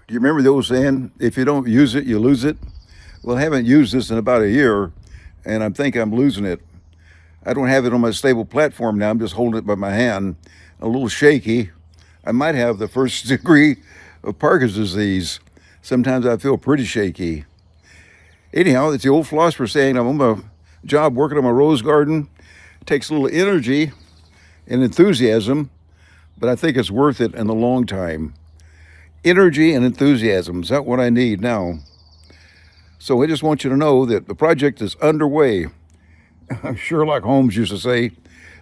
Do you remember the old saying, if you don't use it, you lose it? Well, I haven't used this in about a year, and I think I'm losing it. I don't have it on my stable platform now. I'm just holding it by my hand, a little shaky. I might have the first degree of Parkinson's disease. Sometimes I feel pretty shaky. Anyhow, it's the old philosopher saying I'm on my job working on my rose garden. It takes a little energy and enthusiasm, but I think it's worth it in the long time. Energy and enthusiasm, is that what I need now? So I just want you to know that the project is underway. Sherlock Holmes used to say,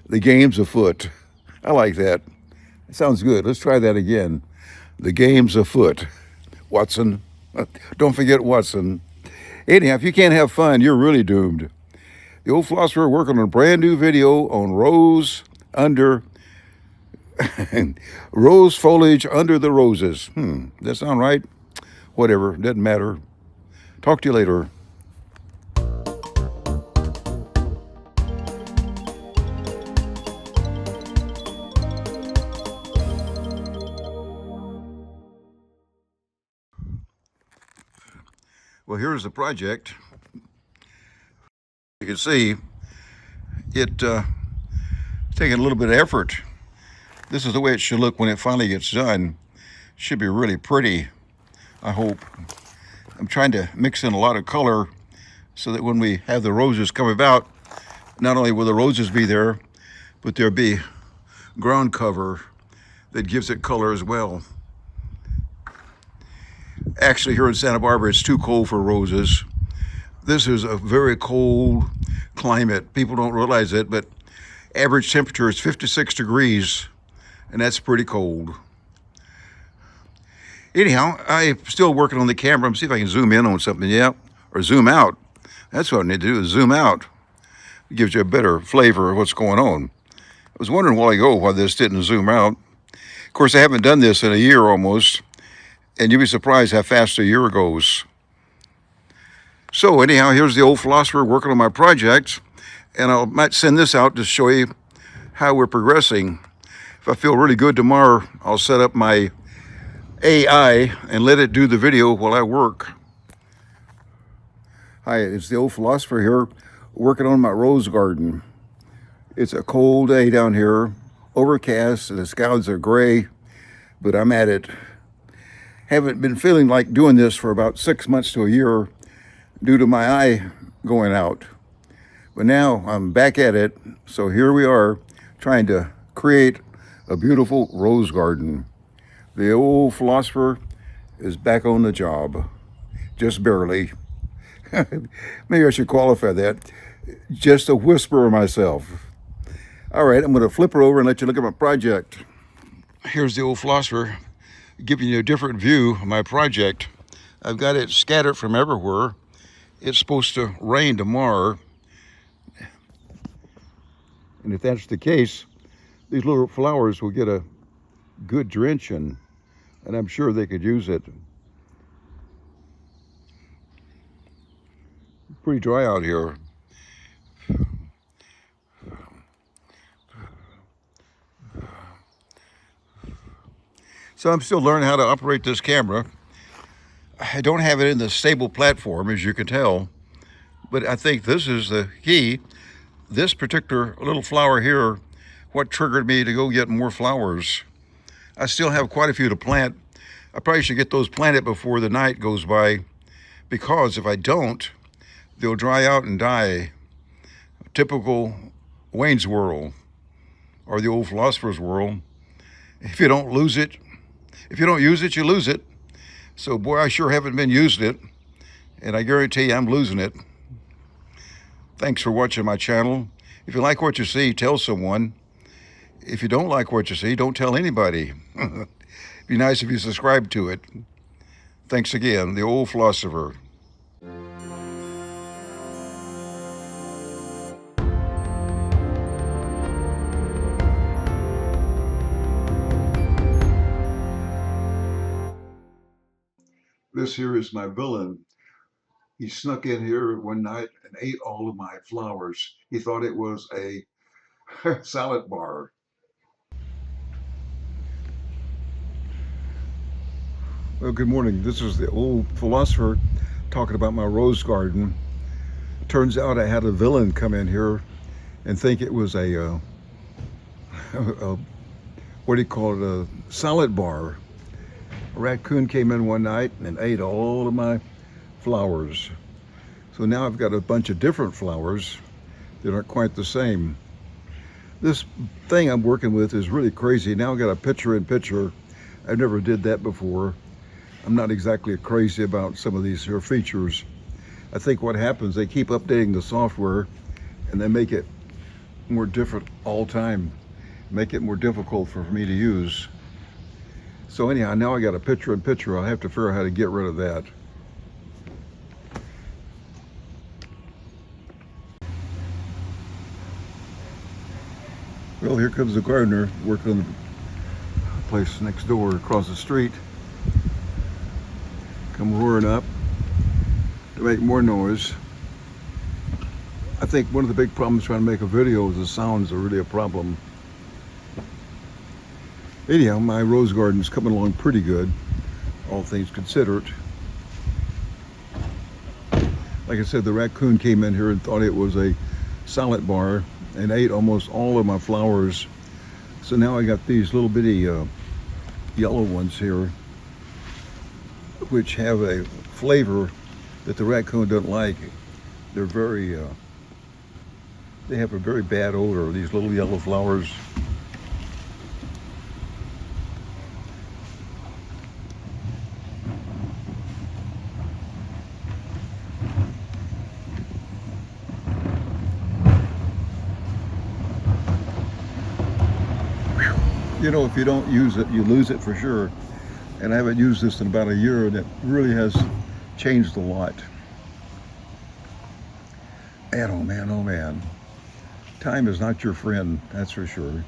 the game's afoot. I like that. It sounds good. Let's try that again. The game's afoot. Watson. Don't forget Watson. Anyhow, if you can't have fun, you're really doomed. The old philosopher working on a brand new video on rose foliage under the roses. Does that sound right? Whatever, doesn't matter. Talk to you later. Well, here's the project. You can see it's taking a little bit of effort. This is the way it should look when it finally gets done. Should be really pretty, I hope. I'm trying to mix in a lot of color so that when we have the roses come about, not only will the roses be there, but there'll be ground cover that gives it color as well. Actually, here in Santa Barbara, it's too cold for roses. This is a very cold climate. People don't realize it, but average temperature is 56 degrees, and that's pretty cold. Anyhow, I'm still working on the camera. I'm see if I can zoom in on something. Yeah, or zoom out. That's what I need to do, is zoom out. It gives you a better flavor of what's going on. I was wondering a while ago why this didn't zoom out. Of course, I haven't done this in a year almost, and you'll be surprised how fast a year goes. So anyhow, here's the old philosopher working on my project, and I might send this out to show you how we're progressing. If I feel really good tomorrow, I'll set up my AI and let it do the video while I work. Hi, it's the old philosopher here working on my rose garden. It's a cold day down here, overcast, and the skies are gray, but I'm at it. Haven't been feeling like doing this for about 6 months to a year due to my eye going out. But now I'm back at it, so here we are trying to create a beautiful rose garden. The old philosopher is back on the job, just barely. Maybe I should qualify that. Just a whisper of myself. All right, I'm going to flip her over and let you look at my project. Here's the old philosopher giving you a different view of my project. I've got it scattered from everywhere. It's supposed to rain tomorrow. And if that's the case, these little flowers will get a good drenching, and I'm sure they could use it. Pretty dry out here. So I'm still learning how to operate this camera. I don't have it in the stable platform, as you can tell, but I think this is the key. This particular little flower here, what triggered me to go get more flowers. I still have quite a few to plant. I probably should get those planted before the night goes by, because if I don't, they'll dry out and die. Typical Wayne's World, or the old philosopher's world. If you don't use it, you lose it. So boy, I sure haven't been using it, and I guarantee you I'm losing it. Thanks for watching my channel. If you like what you see, tell someone. If you don't like what you see, don't tell anybody. It'd be nice if you subscribe to it. Thanks again, the old philosopher. This here is my villain. He snuck in here one night and ate all of my flowers. He thought it was a salad bar. Well, good morning. This is the old philosopher talking about my rose garden. Turns out I had a villain come in here and think it was a what do you call it, a salad bar. A raccoon came in one night and ate all of my flowers. So now I've got a bunch of different flowers that aren't quite the same. This thing I'm working with is really crazy. Now I've got a picture-in-picture. I never did that before. I'm not exactly crazy about some of these here features. I think what happens, they keep updating the software and they make it more different all time, make it more difficult for me to use. So anyhow, now I got a picture-in-picture. I'll have to figure out how to get rid of that. Well, here comes the gardener working on the place next door across the street. Come roaring up to make more noise. I think one of the big problems trying to make a video is the sounds are really a problem. Anyhow, my rose garden is coming along pretty good, all things considered. Like I said, the raccoon came in here and thought it was a salad bar and ate almost all of my flowers. So now I got these little bitty yellow ones here, which have a flavor that the raccoon doesn't like. They're very, they have a very bad odor, these little yellow flowers. You know, if you don't use it, you lose it for sure. And I haven't used this in about a year, and it really has changed a lot. And oh man, time is not your friend, that's for sure.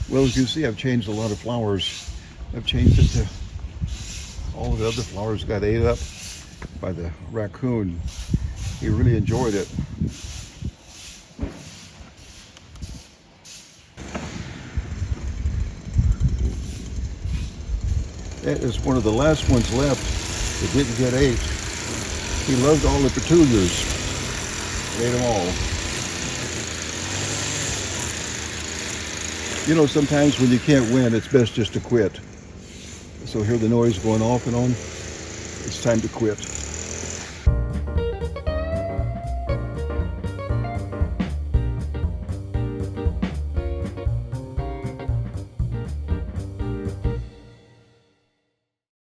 Well, as you can see, I've changed a lot of flowers. I've changed it to all of the other flowers got ate up by the raccoon. He really enjoyed it. That is one of the last ones left that didn't get ate. He loved all the petunias. Ate them all. You know, sometimes when you can't win, it's best just to quit. So hear the noise going off and on. It's time to quit.